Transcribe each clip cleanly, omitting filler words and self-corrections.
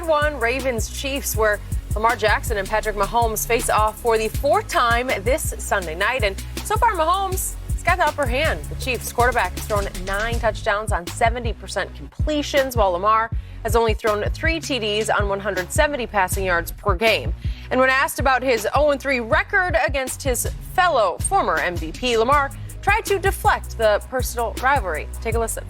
good one, Ravens-Chiefs, where Lamar Jackson and Patrick Mahomes face off for the fourth time this Sunday night. And so far, Mahomes has got the upper hand. The Chiefs quarterback has thrown 9 touchdowns on 70% completions, while Lamar has only thrown 3 TDs on 170 passing yards per game. And when asked about his 0-3 record against his fellow former MVP, Lamar tried to deflect the personal rivalry. Take a listen.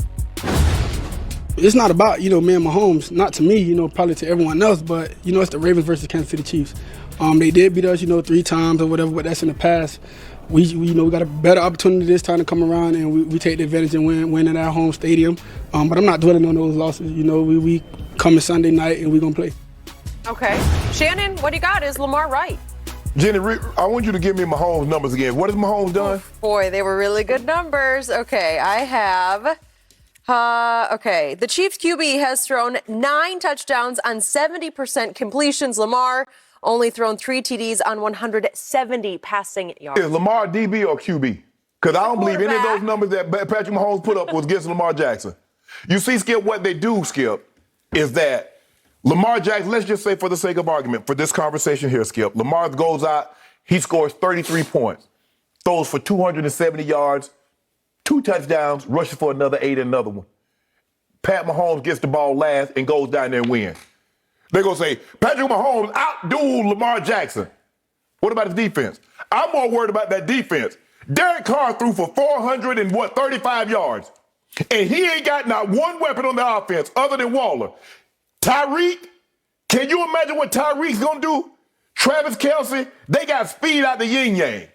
It's not about, me and Mahomes, not to me, probably to everyone else, but, it's the Ravens versus Kansas City Chiefs. They did beat us, 3 times or whatever, but that's in the past. We got a better opportunity this time to come around, and we take the advantage and win at our home stadium. But I'm not dwelling on those losses. We come Sunday night, and we're going to play. Okay. Shannon, what you got? Is Lamar right? Jenny, I want you to give me Mahomes' numbers again. What has Mahomes done? Oh, boy, they were really good numbers. Okay, I have... the Chiefs QB has thrown 9 touchdowns on 70% completions. Lamar only thrown 3 TDs on 170 passing yards. Is Lamar DB or QB? Because I don't believe any of those numbers that Patrick Mahomes put up was against Lamar Jackson. You see, Skip, what they do, Skip, is that Lamar Jackson, let's just say for the sake of argument, for this conversation here, Skip, Lamar goes out, he scores 33 points, throws for 270 yards, 2 touchdowns, rushes for another 8 and another one. Pat Mahomes gets the ball last and goes down there and wins. They're going to say, Patrick Mahomes outdueled Lamar Jackson. What about his defense? I'm more worried about that defense. Derek Carr threw for 435 yards, and he ain't got not one weapon on the offense other than Waller. Tyreek, can you imagine what Tyreek's going to do? Travis Kelce, they got speed out the yin-yang.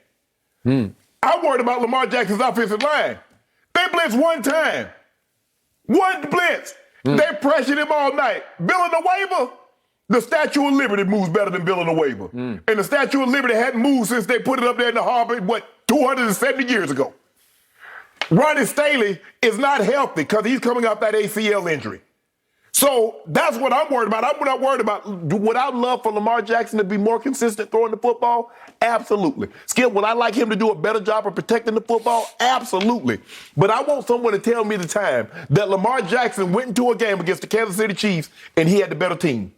I'm worried about Lamar Jackson's offensive line. They blitzed one time. One blitz. They pressured him all night. Villanueva, the Statue of Liberty moves better than Villanueva. And the Statue of Liberty hadn't moved since they put it up there in the harbor, 270 years ago. Ronnie Staley is not healthy because he's coming off that ACL injury. So that's what I'm worried about. I'm not worried about, would I love for Lamar Jackson to be more consistent throwing the football? Absolutely. Skip, would I like him to do a better job of protecting the football? Absolutely. But I want someone to tell me the time that Lamar Jackson went into a game against the Kansas City Chiefs and he had the better team.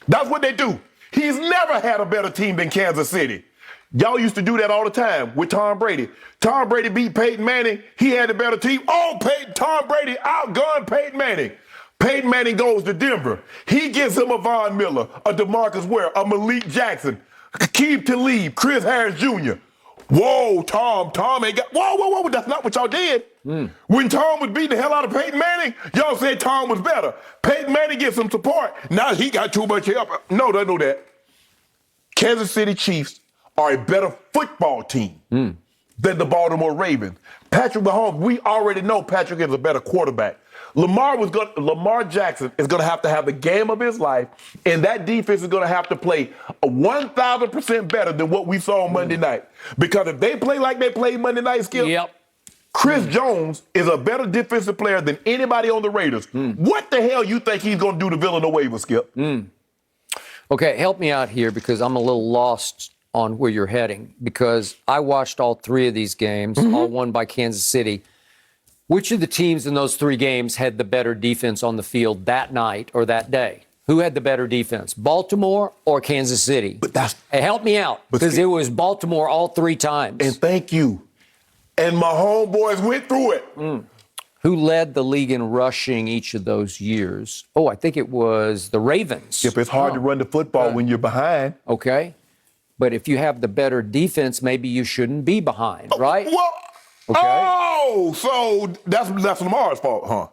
That's what they do. He's never had a better team than Kansas City. Y'all used to do that all the time with Tom Brady. Tom Brady beat Peyton Manning. He had a better team. Tom Brady outgunned Peyton Manning. Peyton Manning goes to Denver. He gives him a Von Miller, a DeMarcus Ware, a Malik Jackson, Aqib Talib, Chris Harris Jr. Whoa, Tom ain't got... Whoa, that's not what y'all did. When Tom was beating the hell out of Peyton Manning, y'all said Tom was better. Peyton Manning gets some support. Now he got too much help. No, they know that. Kansas City Chiefs are a better football team than the Baltimore Ravens. Patrick Mahomes, we already know Patrick is a better quarterback. Lamar Jackson is going to have the game of his life, and that defense is going to have to play 1,000% better than what we saw on Monday night. Because if they play like they played Monday night, Skip, Chris Jones is a better defensive player than anybody on the Raiders. What the hell you think he's going to do to Villanueva, Skip? Okay, help me out here because I'm a little lost on where you're heading because I watched all 3 of these games, all won by Kansas City. Which of the teams in those 3 games had the better defense on the field that night or that day? Who had the better defense, Baltimore or Kansas City? Hey, help me out, because it was Baltimore all 3 times. And thank you. And my homeboys went through it. Who led the league in rushing each of those years? I think it was the Ravens. If it's hard to run the football when you're behind. Okay. But if you have the better defense, maybe you shouldn't be behind, right? Okay. So that's Lamar's fault, huh?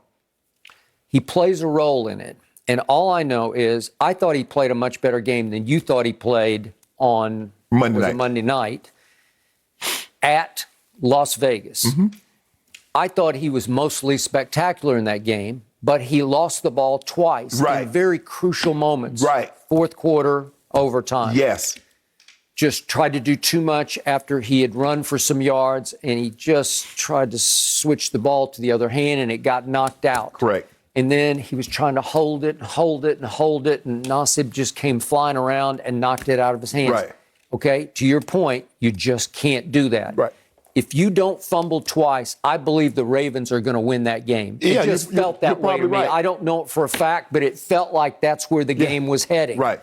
He plays a role in it. And all I know is I thought he played a much better game than you thought he played on Monday night at Las Vegas. I thought he was mostly spectacular in that game, but he lost the ball twice in very crucial moments. Fourth quarter, overtime. Yes. Just tried to do too much after he had run for some yards, and he just tried to switch the ball to the other hand, and it got knocked out. Correct. And then he was trying to hold it, and Nassib just came flying around and knocked it out of his hands. Okay, to your point, you just can't do that. if you don't fumble twice, I believe the Ravens are going to win that game. It just felt that way to me. Right. I don't know it for a fact, but it felt like that's where the game was heading. Right.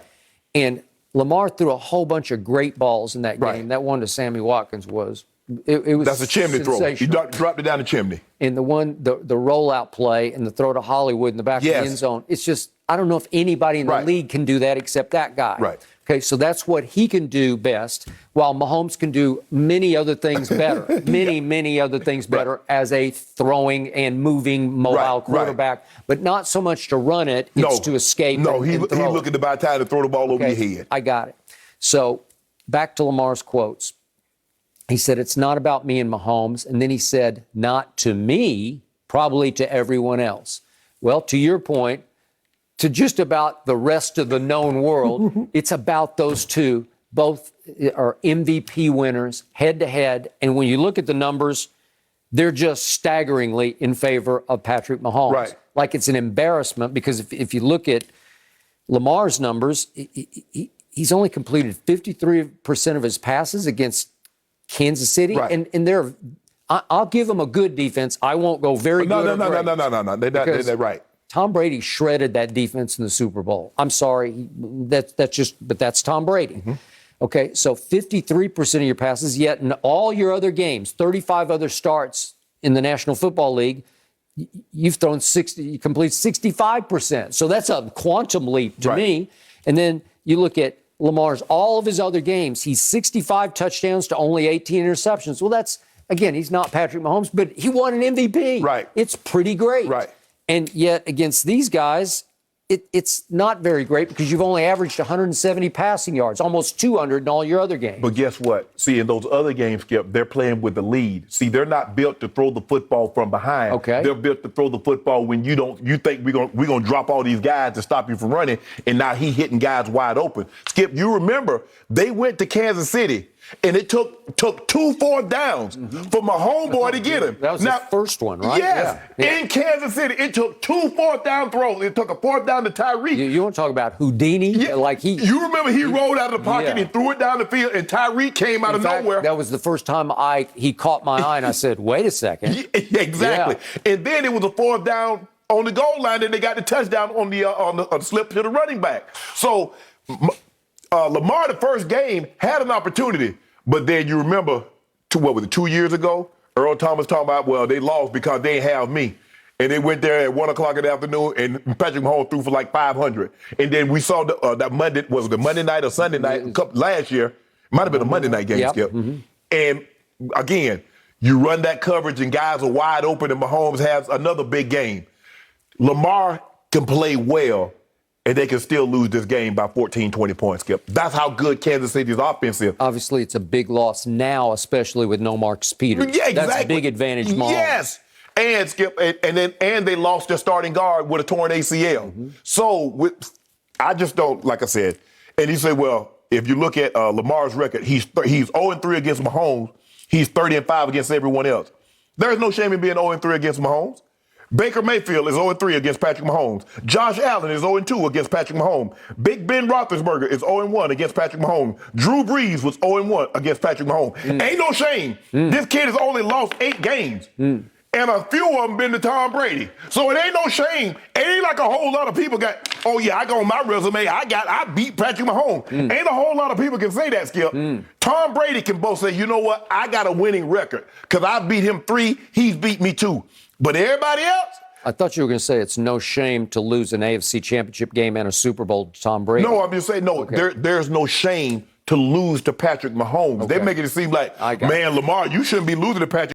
And Lamar threw a whole bunch of great balls in that game. Right. That one to Sammy Watkins was it was that's a chimney throw. He dropped it down the chimney. And the rollout play and the throw to Hollywood in the back of the end zone. It's just, I don't know if anybody in the league can do that except that guy. Right. Okay, so that's what he can do best, while Mahomes can do many other things better, many other things better as a throwing and moving mobile quarterback, but not so much to run it, it's to escape and throw he's looking to buy time to throw the ball over your head. I got it. So back to Lamar's quotes. He said, it's not about me and Mahomes. And then he said, not to me, probably to everyone else. Well, to your point, to just about the rest of the known world, it's about those two. Both are MVP winners head to head. And when you look at the numbers, they're just staggeringly in favor of Patrick Mahomes. Right. Like it's an embarrassment, because if you look at Lamar's numbers, he's only completed 53% of his passes against Kansas City. Right. And I'll give them a good defense. I won't go very good. No. They're right. Tom Brady shredded that defense in the Super Bowl. I'm sorry, but that's Tom Brady. Mm-hmm. Okay, so 53% of your passes, yet in all your other games, 35 other starts in the National Football League, you've thrown 60, you complete 65%. So that's a quantum leap to me. And then you look at Lamar's, all of his other games, he's 65 touchdowns to only 18 interceptions. Well, that's, again, he's not Patrick Mahomes, but he won an MVP. Right. It's pretty great. Right. And yet against these guys, it's not very great, because you've only averaged 170 passing yards, almost 200 in all your other games. But guess what? See, in those other games, Skip, they're playing with the lead. See, they're not built to throw the football from behind. Okay. They're built to throw the football when you think we're gonna drop all these guys to stop you from running, and now he hitting guys wide open. Skip, you remember they went to Kansas City, and it took 2 4th downs for my homeboy to get him. That was the first one, right? Yes. Yeah. In Kansas City, it took 2 4th down throws. It took a 4th down to Tyreek. You want to talk about Houdini? Yeah. You remember he rolled out of the pocket and threw it down the field, and Tyreek came out of nowhere. That was the first time he caught my eye, and I said, wait a second. Exactly. Yeah. And then it was a 4th down on the goal line, and they got the touchdown on the slip to the running back. So Lamar, the first game, had an opportunity. But then you remember, 2 years ago, Earl Thomas talking about, well, they lost because they didn't have me. And they went there at 1 o'clock in the afternoon, and Patrick Mahomes threw for like 500. And then we saw that Monday, was it the Monday night or Sunday night last year? Might have been a Monday night game, Skip. Mm-hmm. And again, you run that coverage and guys are wide open, and Mahomes has another big game. Lamar can play well, and they can still lose this game by 14, 20 points, Skip. That's how good Kansas City's offense is. Obviously, it's a big loss now, especially with no Marcus Peters. Yeah, exactly. That's a big advantage, Mahomes. Yes. And Skip, and they lost their starting guard with a torn ACL. Mm-hmm. So I just don't, like I said, and he said, well, if you look at Lamar's record, he's 0-3 against Mahomes. He's 30-5 against everyone else. There's no shame in being 0-3 against Mahomes. Baker Mayfield is 0-3 against Patrick Mahomes. Josh Allen is 0-2 against Patrick Mahomes. Big Ben Roethlisberger is 0-1 against Patrick Mahomes. Drew Brees was 0-1 against Patrick Mahomes. Ain't no shame. This kid has only lost 8 games. And a few of them been to Tom Brady. So it ain't no shame. It ain't like a whole lot of people got, oh yeah, I got on my resume, I beat Patrick Mahomes. Ain't a whole lot of people can say that, Skip. Tom Brady can both say, you know what, I got a winning record. Because I beat him 3, he's beat me 2. But everybody else? I thought you were going to say it's no shame to lose an AFC championship game and a Super Bowl to Tom Brady. No, I'm just saying, no, there's no shame to lose to Patrick Mahomes. They're making it seem like, man, Lamar, you shouldn't be losing to Patrick